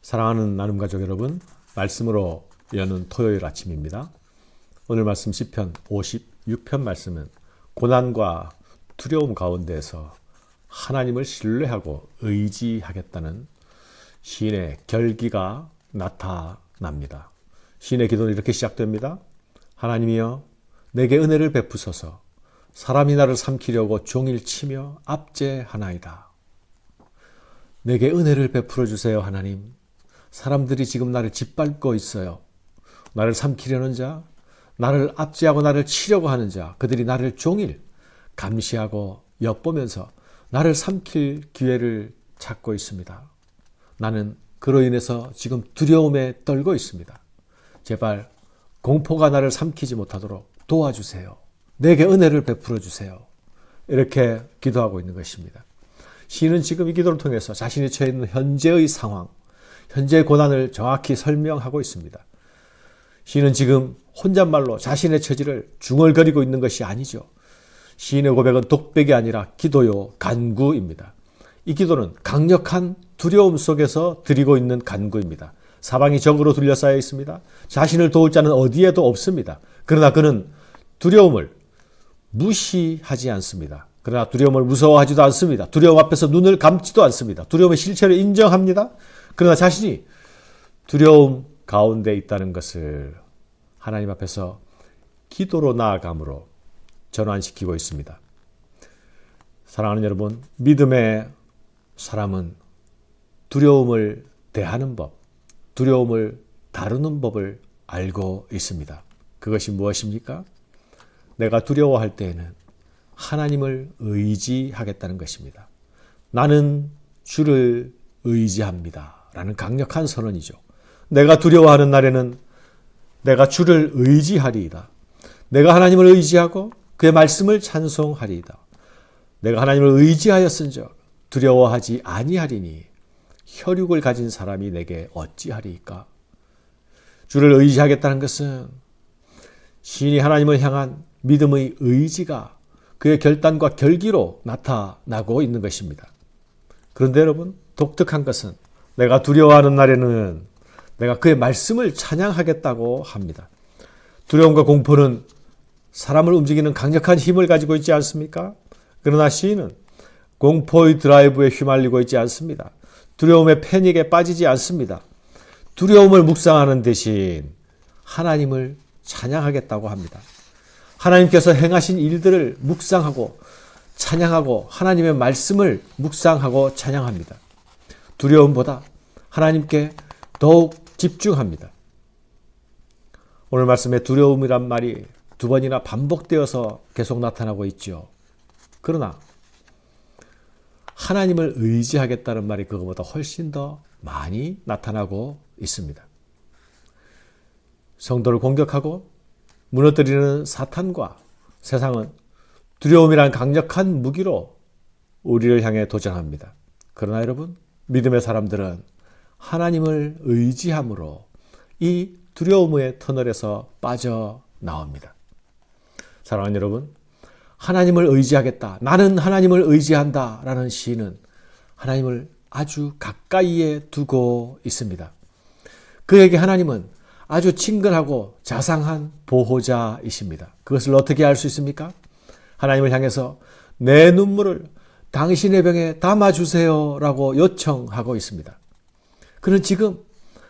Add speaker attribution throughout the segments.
Speaker 1: 사랑하는 나눔 가족 여러분, 말씀으로 여는 토요일 아침입니다. 오늘 말씀 시편 56편 말씀은 고난과 두려움 가운데에서 하나님을 신뢰하고 의지하겠다는 시인의 결기가 나타납니다. 시인의 기도는 이렇게 시작됩니다. 하나님이여 내게 은혜를 베푸소서. 사람이 나를 삼키려고 종일 치며 압제하나이다. 내게 은혜를 베풀어 주세요, 하나님. 사람들이 지금 나를 짓밟고 있어요. 나를 삼키려는 자, 나를 압제하고 나를 치려고 하는 자, 그들이 나를 종일 감시하고 엿보면서 나를 삼킬 기회를 찾고 있습니다. 나는 그로 인해서 지금 두려움에 떨고 있습니다. 제발 공포가 나를 삼키지 못하도록 도와주세요. 내게 은혜를 베풀어 주세요. 이렇게 기도하고 있는 것입니다. 시인은 지금 이 기도를 통해서 자신이 처해 있는 현재의 상황, 현재의 고난을 정확히 설명하고 있습니다. 시인은 지금 혼잣말로 자신의 처지를 중얼거리고 있는 것이 아니죠. 시인의 고백은 독백이 아니라 기도요, 간구입니다. 이 기도는 강력한 두려움 속에서 드리고 있는 간구입니다. 사방이 적으로 둘러싸여 있습니다. 자신을 도울 자는 어디에도 없습니다. 그러나 그는 두려움을 무시하지 않습니다. 그러나 두려움을 무서워하지도 않습니다. 두려움 앞에서 눈을 감지도 않습니다. 두려움의 실체를 인정합니다. 그러나 자신이 두려움 가운데 있다는 것을 하나님 앞에서 기도로 나아감으로 전환시키고 있습니다. 사랑하는 여러분, 믿음의 사람은 두려움을 대하는 법, 두려움을 다루는 법을 알고 있습니다. 그것이 무엇입니까? 내가 두려워할 때에는 하나님을 의지하겠다는 것입니다. 나는 주를 의지합니다. 라는 강력한 선언이죠. 내가 두려워하는 날에는 내가 주를 의지하리이다. 내가 하나님을 의지하고 그의 말씀을 찬송하리이다. 내가 하나님을 의지하였은즉 두려워하지 아니하리니 혈육을 가진 사람이 내게 어찌하리이까? 주를 의지하겠다는 것은 시인이 하나님을 향한 믿음의 의지가 그의 결단과 결기로 나타나고 있는 것입니다. 그런데 여러분, 독특한 것은 내가 두려워하는 날에는 내가 그의 말씀을 찬양하겠다고 합니다. 두려움과 공포는 사람을 움직이는 강력한 힘을 가지고 있지 않습니까? 그러나 시인은 공포의 드라이브에 휘말리고 있지 않습니다. 두려움의 패닉에 빠지지 않습니다. 두려움을 묵상하는 대신 하나님을 찬양하겠다고 합니다. 하나님께서 행하신 일들을 묵상하고 찬양하고 하나님의 말씀을 묵상하고 찬양합니다. 두려움보다 하나님께 더욱 집중합니다. 오늘 말씀에 두려움이란 말이 두 번이나 반복되어서 계속 나타나고 있죠. 그러나 하나님을 의지하겠다는 말이 그것보다 훨씬 더 많이 나타나고 있습니다. 성도를 공격하고 무너뜨리는 사탄과 세상은 두려움이란 강력한 무기로 우리를 향해 도전합니다. 그러나 여러분, 믿음의 사람들은 하나님을 의지함으로 이 두려움의 터널에서 빠져나옵니다. 사랑하는 여러분, 하나님을 의지하겠다. 나는 하나님을 의지한다. 라는 시인은 하나님을 아주 가까이에 두고 있습니다. 그에게 하나님은 아주 친근하고 자상한 보호자이십니다. 그것을 어떻게 알 수 있습니까? 하나님을 향해서 내 눈물을 당신의 병에 담아주세요 라고 요청하고 있습니다. 그는 지금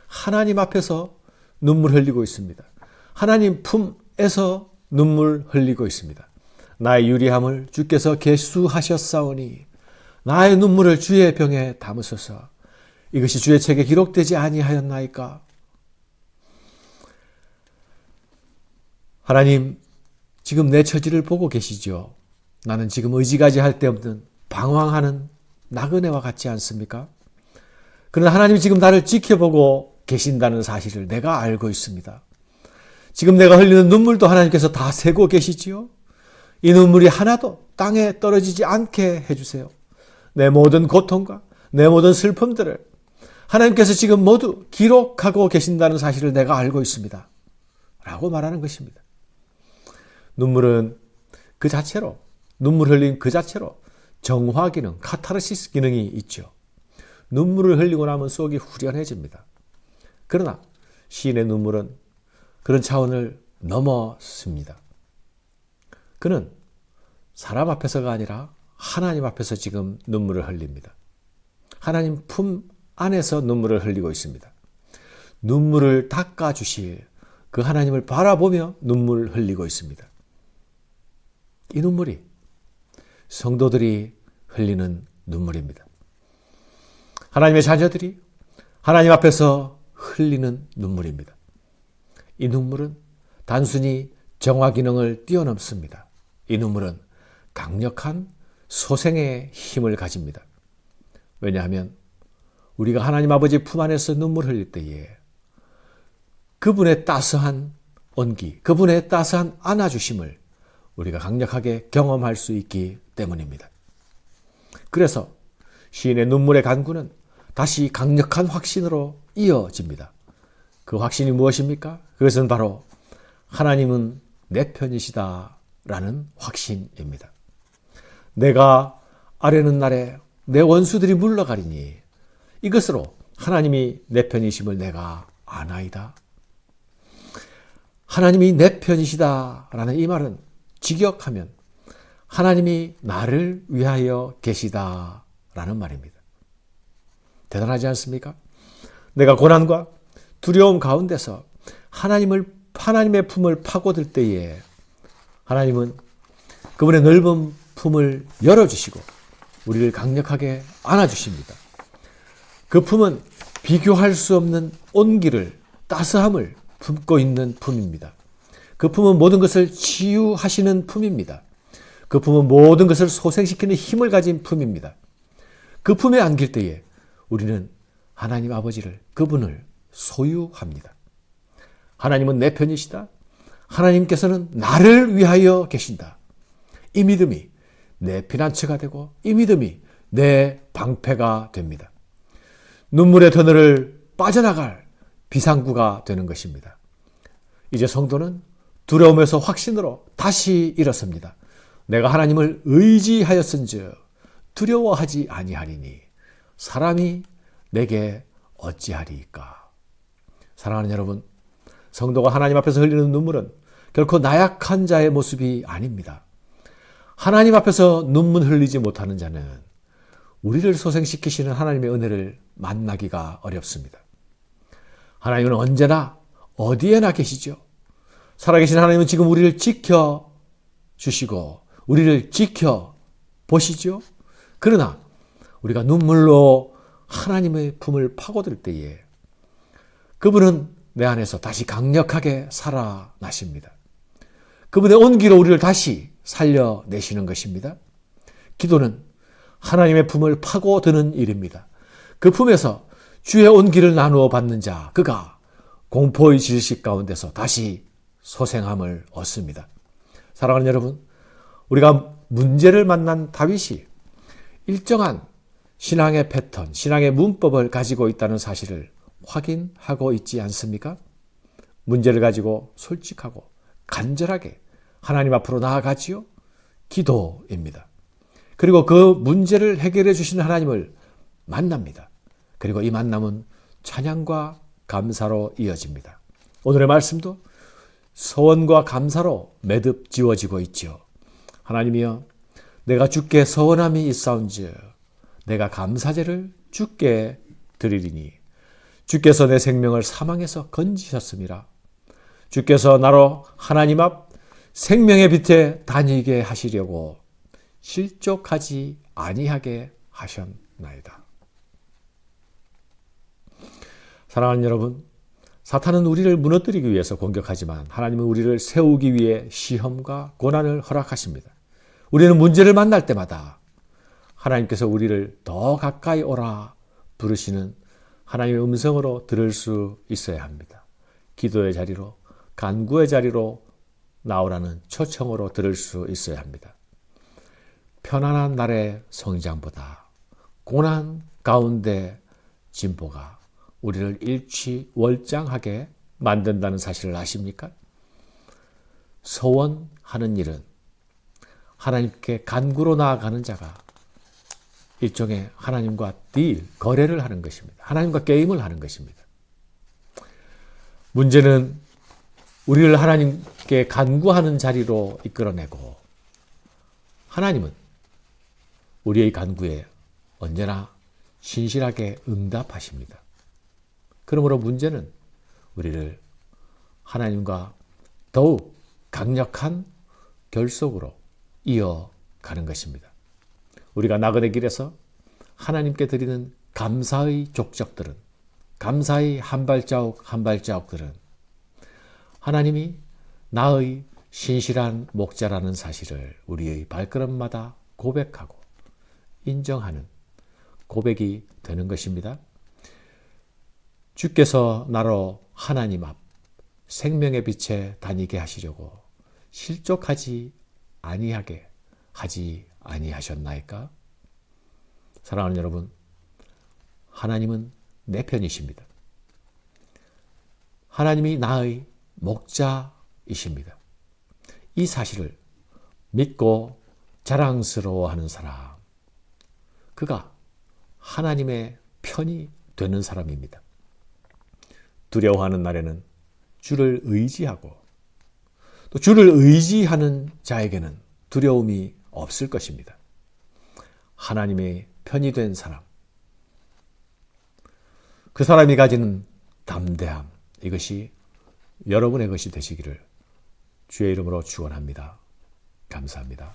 Speaker 1: 하나님 앞에서 눈물 흘리고 있습니다. 하나님 품에서 눈물 흘리고 있습니다. 나의 유리함을 주께서 계수하셨사오니 나의 눈물을 주의 병에 담으소서. 이것이 주의 책에 기록되지 아니하였나이까? 하나님, 지금 내 처지를 보고 계시죠? 나는 지금 의지가지할 데 없는 방황하는 나그네와 같지 않습니까? 그러나 하나님이 지금 나를 지켜보고 계신다는 사실을 내가 알고 있습니다. 지금 내가 흘리는 눈물도 하나님께서 다 세고 계시지요? 이 눈물이 하나도 땅에 떨어지지 않게 해주세요. 내 모든 고통과 내 모든 슬픔들을 하나님께서 지금 모두 기록하고 계신다는 사실을 내가 알고 있습니다. 라고 말하는 것입니다. 눈물은 그 자체로, 눈물 흘린 그 자체로 정화 기능, 카타르시스 기능이 있죠. 눈물을 흘리고 나면 속이 후련해집니다. 그러나 시인의 눈물은 그런 차원을 넘어섭니다. 그는 사람 앞에서가 아니라 하나님 앞에서 지금 눈물을 흘립니다. 하나님 품 안에서 눈물을 흘리고 있습니다. 눈물을 닦아주실 그 하나님을 바라보며 눈물을 흘리고 있습니다. 이 눈물이 성도들이 흘리는 눈물입니다. 하나님의 자녀들이 하나님 앞에서 흘리는 눈물입니다. 이 눈물은 단순히 정화 기능을 뛰어넘습니다. 이 눈물은 강력한 소생의 힘을 가집니다. 왜냐하면 우리가 하나님 아버지 품 안에서 눈물 흘릴 때에 그분의 따스한 온기, 그분의 따스한 안아주심을 우리가 강력하게 경험할 수 있기 때문입니다. 그래서 시인의 눈물의 간구는 다시 강력한 확신으로 이어집니다. 그 확신이 무엇입니까? 그것은 바로 하나님은 내 편이시다 라는 확신입니다. 내가 아뢰는 날에 내 원수들이 물러가리니 이것으로 하나님이 내 편이심을 내가 아나이다. 하나님이 내 편이시다 라는 이 말은 직역하면 하나님이 나를 위하여 계시다 라는 말입니다. 대단하지 않습니까? 내가 고난과 두려움 가운데서 하나님의 품을 파고들 때에 하나님은 그분의 넓은 품을 열어주시고 우리를 강력하게 안아주십니다. 그 품은 비교할 수 없는 온기를, 따스함을 품고 있는 품입니다. 그 품은 모든 것을 치유하시는 품입니다. 그 품은 모든 것을 소생시키는 힘을 가진 품입니다. 그 품에 안길 때에 우리는 하나님 아버지를, 그분을 소유합니다. 하나님은 내 편이시다. 하나님께서는 나를 위하여 계신다. 이 믿음이 내 피난처가 되고 이 믿음이 내 방패가 됩니다. 눈물의 터널을 빠져나갈 비상구가 되는 것입니다. 이제 성도는 두려움에서 확신으로 다시 일어섭니다. 내가 하나님을 의지하였은즉 두려워하지 아니하리니 사람이 내게 어찌하리이까. 사랑하는 여러분, 성도가 하나님 앞에서 흘리는 눈물은 결코 나약한 자의 모습이 아닙니다. 하나님 앞에서 눈물 흘리지 못하는 자는 우리를 소생시키시는 하나님의 은혜를 만나기가 어렵습니다. 하나님은 언제나 어디에나 계시죠. 살아계신 하나님은 지금 우리를 지켜주시고 우리를 지켜보시죠. 그러나 우리가 눈물로 하나님의 품을 파고들 때에 그분은 내 안에서 다시 강력하게 살아나십니다. 그분의 온기로 우리를 다시 살려내시는 것입니다. 기도는 하나님의 품을 파고드는 일입니다. 그 품에서 주의 온기를 나누어 받는 자, 그가 공포의 질식 가운데서 다시 소생함을 얻습니다. 사랑하는 여러분, 우리가 문제를 만난 다윗이 일정한 신앙의 패턴, 신앙의 문법을 가지고 있다는 사실을 확인하고 있지 않습니까? 문제를 가지고 솔직하고 간절하게 하나님 앞으로 나아가지요. 기도입니다. 그리고 그 문제를 해결해 주시는 하나님을 만납니다. 그리고 이 만남은 찬양과 감사로 이어집니다. 오늘의 말씀도 서원과 감사로 매듭 지어지고 있죠. 하나님이여, 내가 주께 서원함이 있사온즉 내가 감사제를 주께 드리리니 주께서 내 생명을 사망에서 건지셨음이라. 주께서 나로 하나님 앞 생명의 빛에 다니게 하시려고 실족하지 아니하게 하셨나이다. 사랑하는 여러분, 사탄은 우리를 무너뜨리기 위해서 공격하지만 하나님은 우리를 세우기 위해 시험과 고난을 허락하십니다. 우리는 문제를 만날 때마다 하나님께서 우리를 더 가까이 오라 부르시는 하나님의 음성으로 들을 수 있어야 합니다. 기도의 자리로, 간구의 자리로 나오라는 초청으로 들을 수 있어야 합니다. 편안한 날의 성장보다 고난 가운데 진보가 우리를 일취월장하게 만든다는 사실을 아십니까? 서원하는 일은 하나님께 간구로 나아가는 자가 일종의 하나님과 거래를 하는 것입니다. 하나님과 게임을 하는 것입니다. 문제는 우리를 하나님께 간구하는 자리로 이끌어내고 하나님은 우리의 간구에 언제나 신실하게 응답하십니다. 그러므로 문제는 우리를 하나님과 더욱 강력한 결속으로 이어가는 것입니다. 우리가 나그네 길에서 하나님께 드리는 감사의 족적들은, 감사의 한 발자국 한 발자국들은 하나님이 나의 신실한 목자라는 사실을 우리의 발걸음마다 고백하고 인정하는 고백이 되는 것입니다. 주께서 나로 하나님 앞 생명의 빛에 다니게 하시려고 실족하지 아니하게 하지 아니하셨나이까? 사랑하는 여러분, 하나님은 내 편이십니다. 하나님이 나의 목자이십니다. 이 사실을 믿고 자랑스러워하는 사람, 그가 하나님의 편이 되는 사람입니다. 두려워하는 날에는 주를 의지하고 또 주를 의지하는 자에게는 두려움이 없을 것입니다. 하나님의 편이 된 사람, 그 사람이 가지는 담대함, 이것이 여러분의 것이 되시기를 주의 이름으로 축원합니다. 감사합니다.